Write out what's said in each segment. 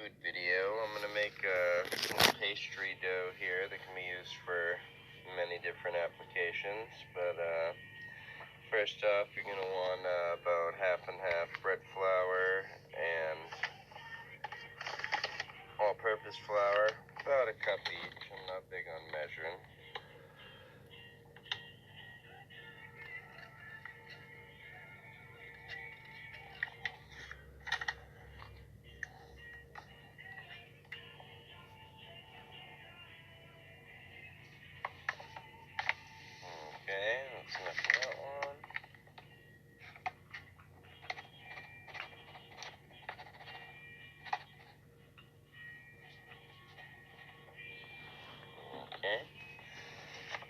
food video. I'm going to make a pastry dough here that can be used for many different applications. But first off, you're going to want about half and half bread flour and all-purpose flour, about a cup each. I'm not big on measuring. Okay, that's enough of that one. Okay,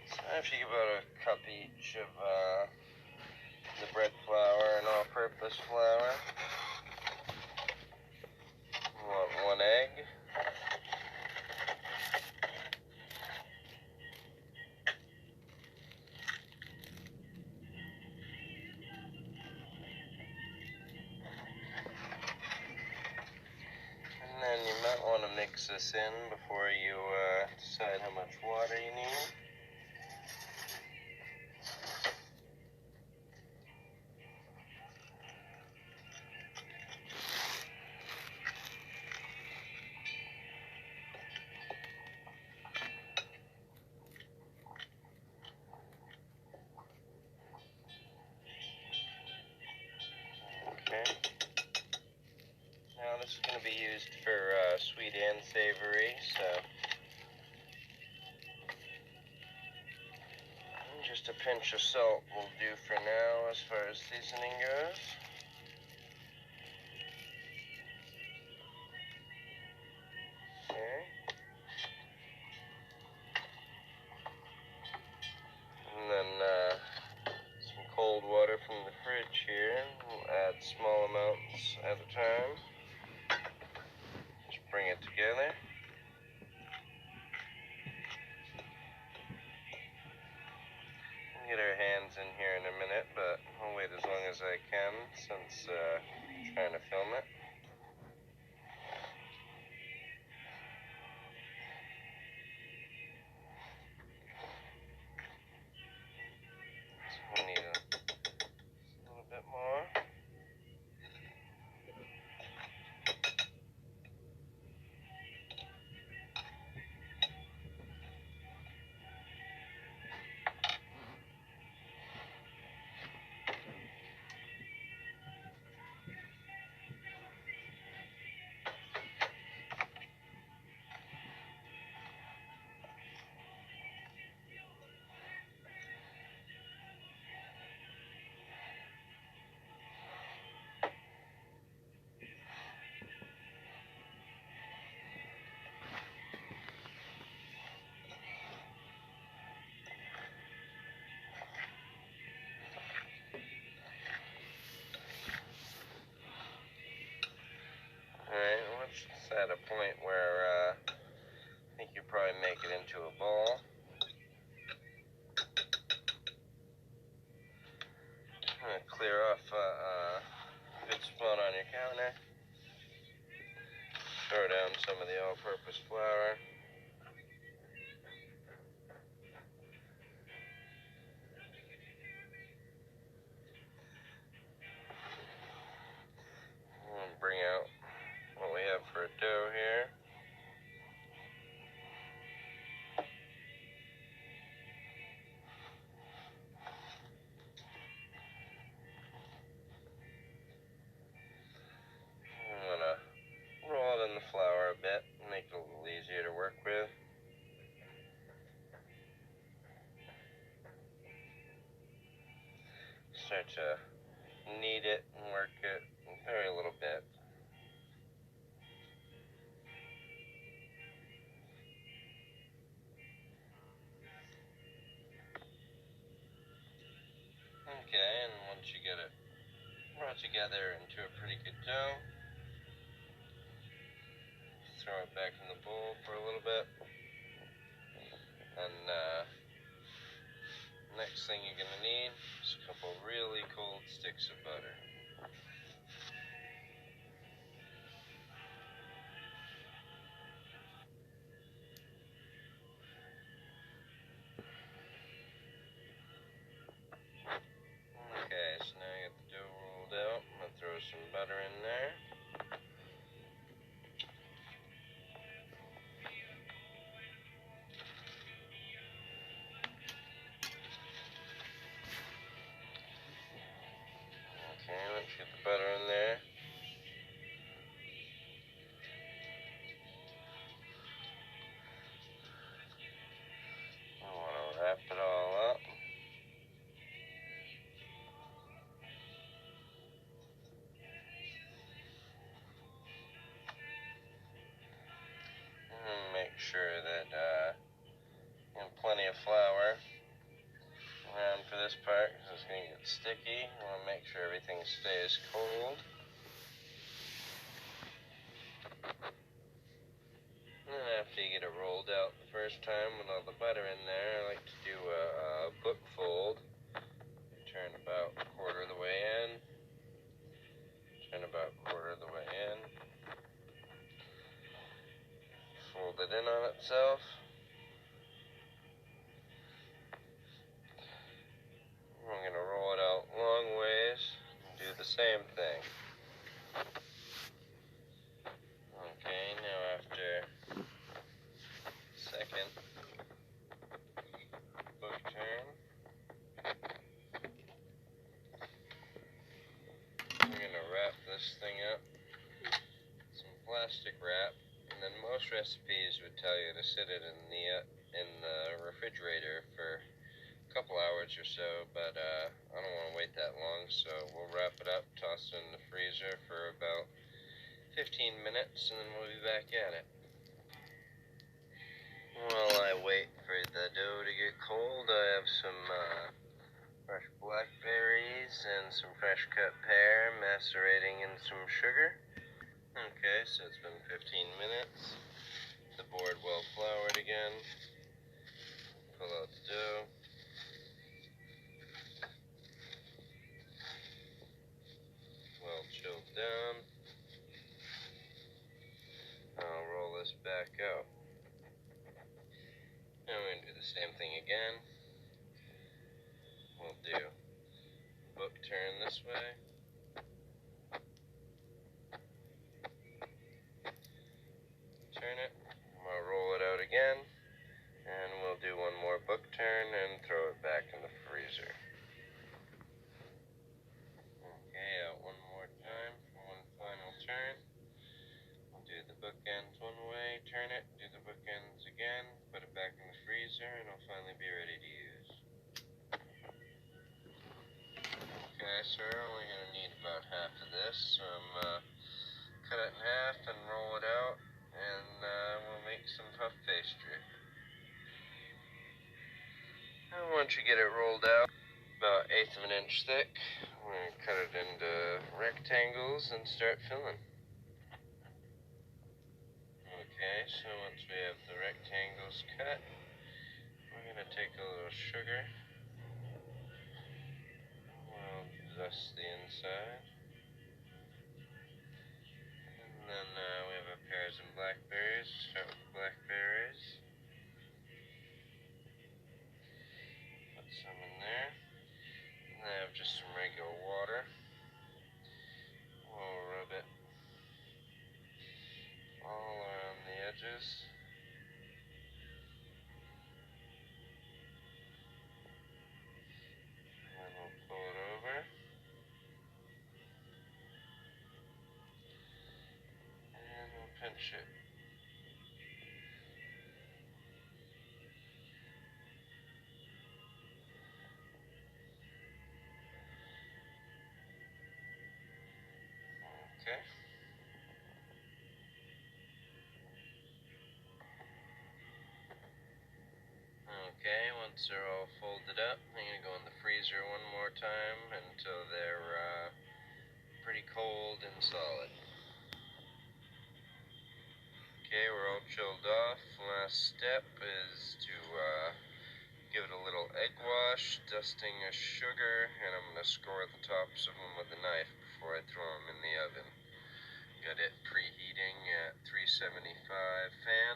so after you get about a cup each of the bread flour and all-purpose flour, you want 1 egg. And then you might want to mix this in before you decide how much water you need. Okay. Now this is going to be used for sweet and savory, so just a pinch of salt will do for now as far as seasoning goes. Okay. And then some cold water from the fridge here. We'll add small amounts at a time. Just bring it together. Get our hands in here in a minute, but I'll wait as long as I can since I'm trying to film it. So we need a little bit more. Alright, let's at a point where I think you probably make it into a ball. I'm going to clear off a good spot on your counter. Throw down some of the all-purpose flour. And bring out what we have for a dough here. I'm going to roll it in the flour a bit and make it a little easier to work with. Start to knead it and work it very little bit. Okay, and once you get it brought together into a pretty good dough, throw it back in the bowl for a little bit. And next thing you're going to need is a couple really cold sticks of butter. Get the butter in there. I want to wrap it all up. And make sure that you have plenty of flour around for this part because it's going to get sticky. I want to make sure everything stays cold. And then after you get it rolled out the first time with all the butter in there, I like to do a book fold. Turn about a quarter of the way in. Turn about a quarter of the way in. Fold it in on itself. I'm going to roll it out long ways and do the same thing. Okay, now after second book turn, I'm going to wrap this thing up with some plastic wrap, and then most recipes would tell you to sit it in the refrigerator for a couple hours or so, but I don't want to wait that long, so we'll wrap it up, toss it in the freezer for about 15 minutes, and then we'll be back at it. While I wait for the dough to get cold, I have some fresh blackberries and some fresh cut pear macerating in some sugar. Okay, so it's been 15 minutes. The board well floured again. Pull out the dough. Well chilled down. I'll roll this back out. Now we're going to do the same thing again. We'll do book turn this way. Turn it. I'll roll it out again. And we'll do one more book turn and throw it back in the freezer. Okay, out one more time for one final turn. We'll do the bookends one way, turn it, do the bookends again, put it back in the freezer, and it'll finally be ready to use. Okay, so we're only going to need about half of this, so I'm cut it in half and roll it out, and we'll make some puff pastry. And once you get it rolled out, about 1/8 of an inch thick, we're going to cut it into rectangles and start filling. Okay, so once we have the rectangles cut, we're going to take a little sugar. We'll dust the inside. And then we have our pears and blackberries. Start with blackberries. Put some in there. And I have just some regular water. We'll rub it all around the edges. And we'll pull it over. And we'll pinch it. Okay. Okay, once they're all folded up, I'm going to go in the freezer one more time until they're pretty cold and solid. Okay, we're all chilled off. Last step is to give it a little egg wash, dusting of sugar, and I'm going to score the tops of them with a knife before I throw them in the oven. Got it preheating at 375 fan.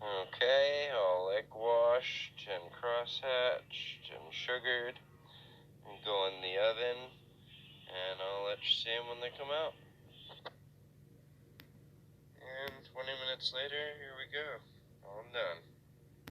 Okay, all egg washed and cross-hatched and sugared. And go in the oven, and I'll let you see them when they come out. And 20 minutes later, here we go. All done.